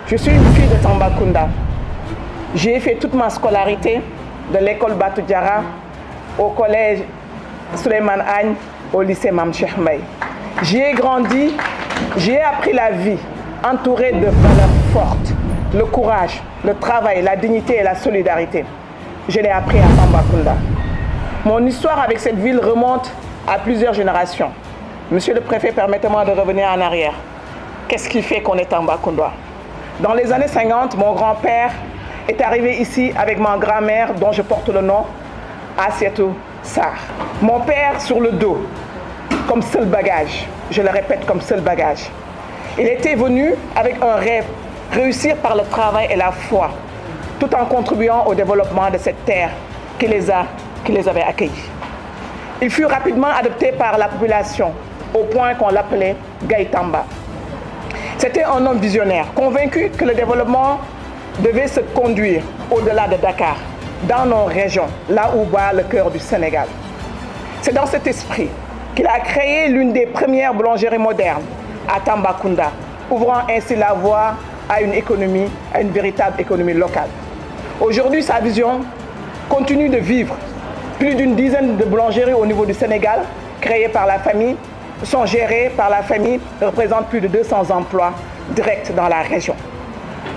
Je suis une fille de Tambacounda. J'ai fait toute ma scolarité de l'école Batou Diarra au collège Souleymane Agne, au lycée Mame Cheikh Mbaye. J'y ai grandi, j'ai appris la vie, entourée de valeurs fortes, le courage, le travail, la dignité et la solidarité. Je l'ai appris à Tambacounda. Mon histoire avec cette ville remonte à plusieurs générations. Monsieur le préfet, permettez-moi de revenir en arrière. Qu'est-ce qui fait qu'on est Tambacounda? Dans les années 50, mon grand-père est arrivé ici avec ma grand-mère, dont je porte le nom, Assietou Sarr. Mon père sur le dos, comme seul bagage. Je le répète, comme seul bagage. Il était venu avec un rêve, réussir par le travail et la foi, tout en contribuant au développement de cette terre qui les avait accueillis. Il fut rapidement adopté par la population, au point qu'on l'appelait Gaïtamba. C'était un homme visionnaire, convaincu que le développement devait se conduire au-delà de Dakar, dans nos régions, là où bat le cœur du Sénégal. C'est dans cet esprit qu'il a créé l'une des premières boulangeries modernes à Tambacounda, ouvrant ainsi la voie à une économie, à une véritable économie locale. Aujourd'hui, sa vision continue de vivre. Plus d'une dizaine de boulangeries au niveau du Sénégal, créées par la famille, sont gérées par la famille, représentent plus de 200 emplois directs dans la région.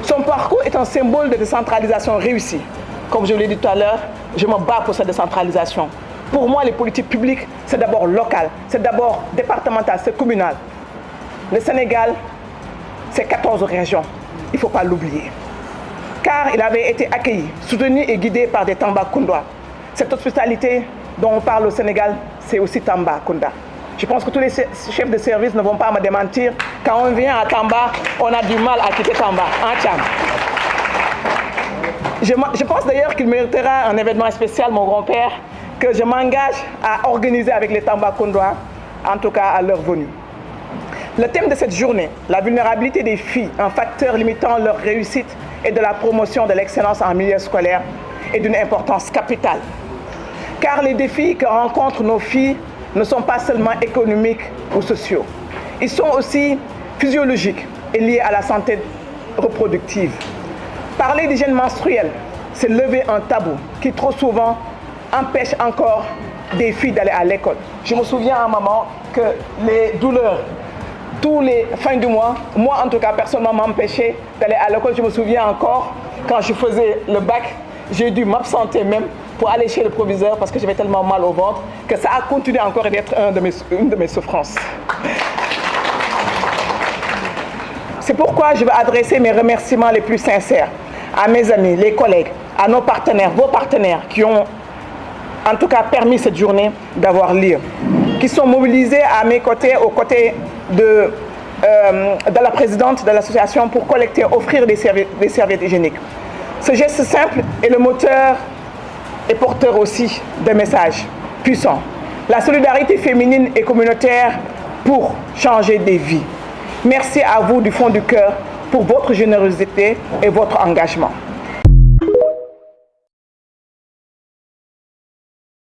Son parcours est un symbole de décentralisation réussie. Comme je l'ai dit tout à l'heure, je me bats pour cette décentralisation. Pour moi, les politiques publiques, c'est d'abord local, c'est d'abord départemental, c'est communal. Le Sénégal, c'est 14 régions, il ne faut pas l'oublier. Car il avait été accueilli, soutenu et guidé par des Tambacoundois. Cette hospitalité dont on parle au Sénégal, c'est aussi Tambacounda. Je pense que tous les chefs de service ne vont pas me démentir. Quand on vient à Tamba, on a du mal à quitter Tamba, en Tcham. Je pense d'ailleurs qu'il méritera un événement spécial, mon grand-père, que je m'engage à organiser avec les Tambacoundois, en tout cas à leur venue. Le thème de cette journée, la vulnérabilité des filles, un facteur limitant leur réussite et de la promotion de l'excellence en milieu scolaire, est d'une importance capitale. Car les défis que rencontrent nos filles ne sont pas seulement économiques ou sociaux. Ils sont aussi physiologiques et liés à la santé reproductive. Parler d'hygiène menstruelle, c'est lever un tabou qui trop souvent empêche encore des filles d'aller à l'école. Je me souviens à un moment que les douleurs, tous les fins du mois, moi en tout cas personnellement m'empêchait d'aller à l'école. Je me souviens encore quand je faisais le bac, j'ai dû m'absenter même pour aller chez le proviseur parce que j'avais tellement mal au ventre que ça a continué encore d'être une de mes souffrances. C'est pourquoi je veux adresser mes remerciements les plus sincères à mes amis, les collègues, à nos partenaires, vos partenaires qui ont en tout cas permis cette journée d'avoir lieu, qui sont mobilisés à mes côtés, aux côtés de la présidente de l'association pour collecter, offrir des serviettes hygiéniques. Ce geste simple est le moteur et porteur aussi de messages puissants. La solidarité féminine et communautaire pour changer des vies. Merci à vous du fond du cœur pour votre générosité et votre engagement.